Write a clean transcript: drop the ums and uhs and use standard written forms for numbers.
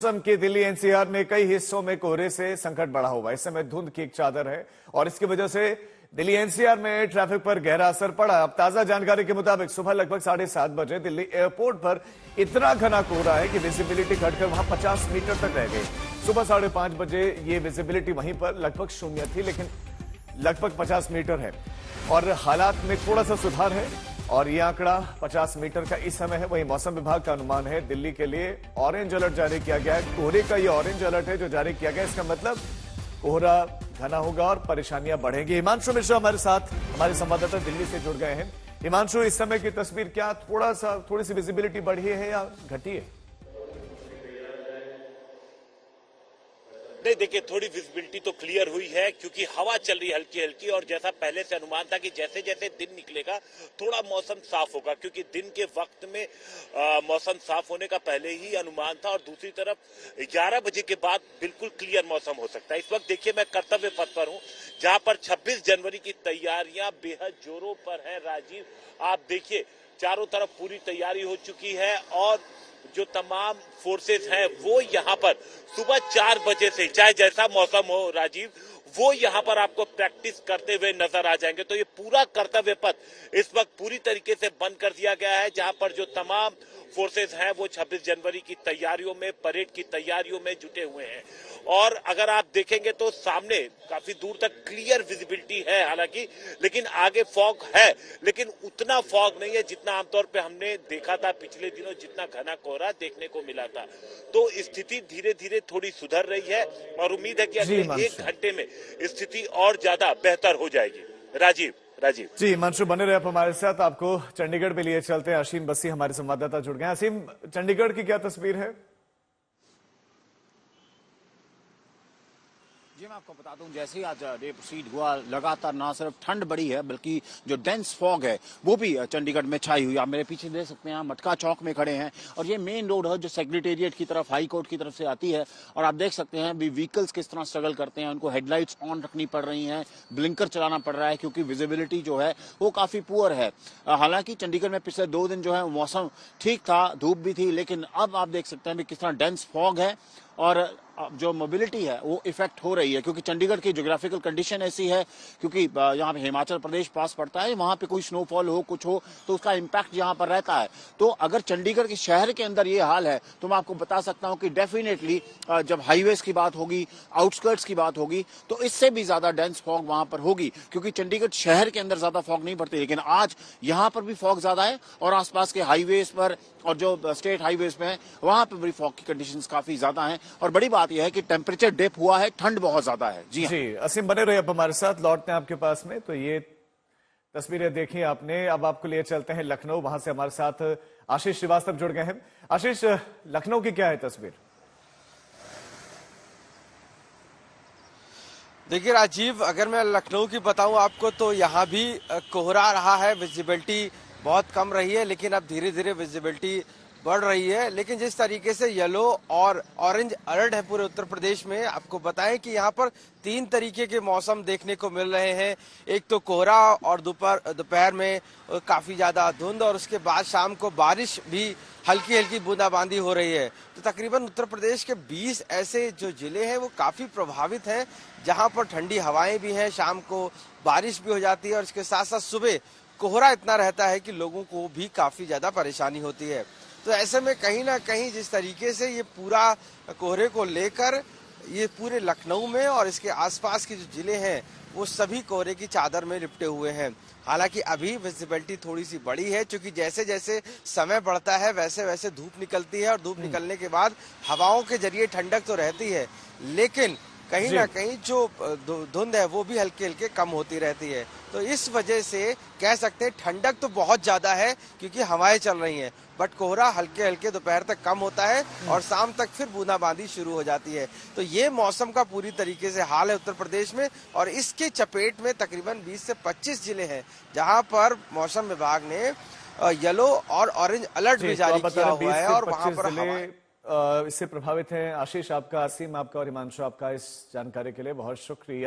मौसम के दिल्ली एनसीआर में कई हिस्सों में कोहरे से संकट बढ़ा हुआ है। इस समय धुंध की एक चादर है और इसकी वजह से दिल्ली एनसीआर में ट्रैफिक पर गहरा असर पड़ा। अब ताजा जानकारी के मुताबिक सुबह लगभग 7:30 बजे दिल्ली एयरपोर्ट पर इतना घना कोहरा है कि विजिबिलिटी घटकर वहां 50 मीटर तक रह गई। सुबह 5:30 बजे ये विजिबिलिटी वहीं पर लगभग 0 थी, लेकिन लगभग 50 मीटर है और हालात में थोड़ा सा सुधार है और ये आंकड़ा 50 मीटर का इस समय है। वहीं मौसम विभाग का अनुमान है दिल्ली के लिए ऑरेंज अलर्ट जारी किया गया है। कोहरे का ये ऑरेंज अलर्ट है जो जारी किया गया है, इसका मतलब कोहरा घना होगा और परेशानियां बढ़ेंगी। हिमांशु मिश्रा हमारे साथ, हमारे संवाददाता दिल्ली से जुड़ गए हैं। हिमांशु, इस समय की तस्वीर क्या थोड़ी सी विजिबिलिटी बढ़ी है या घटी है? नहीं, देखिए थोड़ी विजिबिलिटी तो क्लियर हुई है क्योंकि हवा चल रही है हल्की हल्की, और जैसा पहले से अनुमान था कि जैसे जैसे दिन निकलेगा थोड़ा मौसम साफ होगा, क्योंकि दिन के वक्त में मौसम साफ होने का पहले ही अनुमान था। और दूसरी तरफ 11 बजे के बाद बिल्कुल क्लियर मौसम हो सकता है। इस वक्त देखिए मैं कर्तव्य पथ पर हूँ जहाँ पर 26 जनवरी की तैयारियां बेहद जोरों पर है। राजीव, आप देखिए चारों तरफ पूरी तैयारी हो चुकी है और जो तमाम फोर्सेस हैं वो यहाँ पर सुबह 4 बजे से, चाहे जैसा मौसम हो राजीव, वो यहाँ पर आपको प्रैक्टिस करते हुए नजर आ जाएंगे। तो ये पूरा कर्तव्य पथ इस वक्त पूरी तरीके से बंद कर दिया गया है, जहाँ पर जो तमाम फोर्सेस हैं वो 26 जनवरी की तैयारियों में, परेड की तैयारियों में जुटे हुए हैं। और अगर आप देखेंगे तो सामने काफी दूर तक क्लियर विजिबिलिटी है हालांकि, लेकिन आगे फॉग है, लेकिन उतना फॉग नहीं है जितना आमतौर पे हमने देखा था पिछले दिनों, जितना घना कोहरा देखने को मिला था। तो स्थिति धीरे धीरे थोड़ी सुधर रही है और उम्मीद है कि अगले 1 घंटे में स्थिति और ज्यादा बेहतर हो जाएगी। राजीव जी, हिमांशु बने रहे आप हमारे साथ। आपको चंडीगढ़ में लिए चलते हैं। असीम बसी हमारे संवाददाता जुड़ गए हैं। असीम, चंडीगढ़ की क्या तस्वीर है? जी, मैं आपको बता दूं, जैसे ही आज डे प्रोसीड हुआ, लगातार ना सिर्फ ठंड बढ़ी है बल्कि जो डेंस फॉग है वो भी चंडीगढ़ में छाई हुई। आप मेरे पीछे देख सकते हैं, मटका चौक में खड़े हैं और ये मेन रोड है जो सेक्रेटेरिएट की तरफ, हाई कोर्ट की तरफ से आती है। और आप देख सकते हैं भी व्हीकल्स किस तरह स्ट्रगल करते हैं, उनको हेडलाइट्स ऑन रखनी पड़ रही हैं, ब्लिंकर चलाना पड़ रहा है क्योंकि विजिबिलिटी जो है वो काफी पुअर है। हालांकि चंडीगढ़ में पिछले 2 दिन जो है मौसम ठीक था, धूप भी थी, लेकिन अब आप देख सकते हैं भी किस तरह डेंस फॉग है और जो मोबिलिटी है वो इफेक्ट हो रही है, क्योंकि चंडीगढ़ की ज्योग्राफिकल कंडीशन ऐसी है, क्योंकि यहाँ पे हिमाचल प्रदेश पास पड़ता है, वहाँ पे कोई स्नोफॉल हो कुछ हो तो उसका इम्पैक्ट यहाँ पर रहता है। तो अगर चंडीगढ़ के शहर के अंदर ये हाल है तो मैं आपको बता सकता हूँ कि डेफिनेटली जब हाईवेज की बात होगी, आउटस्कर्ट्स की बात होगी, तो इससे भी ज्यादा डेंस फॉग वहां पर होगी, क्योंकि चंडीगढ़ शहर के अंदर ज्यादा फॉग नहीं पड़ती, लेकिन आज यहाँ पर भी फॉग ज्यादा है और आसपास के हाईवेज पर और जो स्टेट हाईवेज पे है वहां पर भी फॉग की कंडीशंस काफी ज्यादा हैं। और बड़ी बात यह है कि टेम्परेचर डिप हुआ है, ठंड बहुत ज्यादा है। जी असीम बने रहे अब हमारे साथ, लौटते हैं आपके पास में। तो ये तस्वीरें देखी आपने, अब आपको लिए चलते हैं लखनऊ। वहां से हमारे साथ आशीष श्रीवास्तव जुड़ गए हैं। आशीष, लखनऊ की क्या है तस्वीर? देखिए राजीव, अगर मैं लखनऊ की बताऊं आपको तो यहाँ भी कोहरा रहा है, विजिबिलिटी बहुत कम रही है, लेकिन अब धीरे धीरे विजिबिलिटी बढ़ रही है। लेकिन जिस तरीके से येलो और ऑरेंज अलर्ट है पूरे उत्तर प्रदेश में, आपको बताएं कि यहाँ पर 3 तरीके के मौसम देखने को मिल रहे हैं। एक तो कोहरा और दोपहर में काफी ज्यादा धुंध, और उसके बाद शाम को बारिश भी, हल्की हल्की बूंदाबांदी हो रही है। तो तकरीबन उत्तर प्रदेश के 20 ऐसे जो जिले हैं वो काफी प्रभावित हैं, जहां पर ठंडी हवाएं भी हैं, शाम को बारिश भी हो जाती है और इसके साथ साथ सुबह कोहरा इतना रहता है कि लोगों को भी काफी ज्यादा परेशानी होती है। तो ऐसे में कहीं ना कहीं जिस तरीके से ये पूरा कोहरे को लेकर ये पूरे लखनऊ में और इसके आसपास के जो जिले हैं वो सभी कोहरे की चादर में लिपटे हुए हैं। हालांकि अभी विजिबिलिटी थोड़ी सी बड़ी है, क्योंकि जैसे जैसे समय बढ़ता है वैसे वैसे धूप निकलती है और धूप निकलने के बाद हवाओं के जरिए ठंडक तो रहती है, लेकिन कहीं ना कहीं जो धुंध है वो भी हल्के हल्के कम होती रहती है। तो इस वजह से कह सकते हैं ठंडक तो बहुत ज्यादा है क्योंकि हवाएं चल रही हैं, बट कोहरा हल्के हल्के दोपहर तक कम होता है और शाम तक फिर बूंदाबांदी शुरू हो जाती है। तो ये मौसम का पूरी तरीके से हाल है उत्तर प्रदेश में, और इसके चपेट में तकरीबन 20 से 25 जिले हैं जहां पर मौसम विभाग ने येलो और ऑरेंज अलर्ट भी जारी किया हुआ है और वहां पर इससे प्रभावित हैं। आशीष आपका, असीम आपका और हिमांशु आपका इस जानकारी के लिए बहुत शुक्रिया।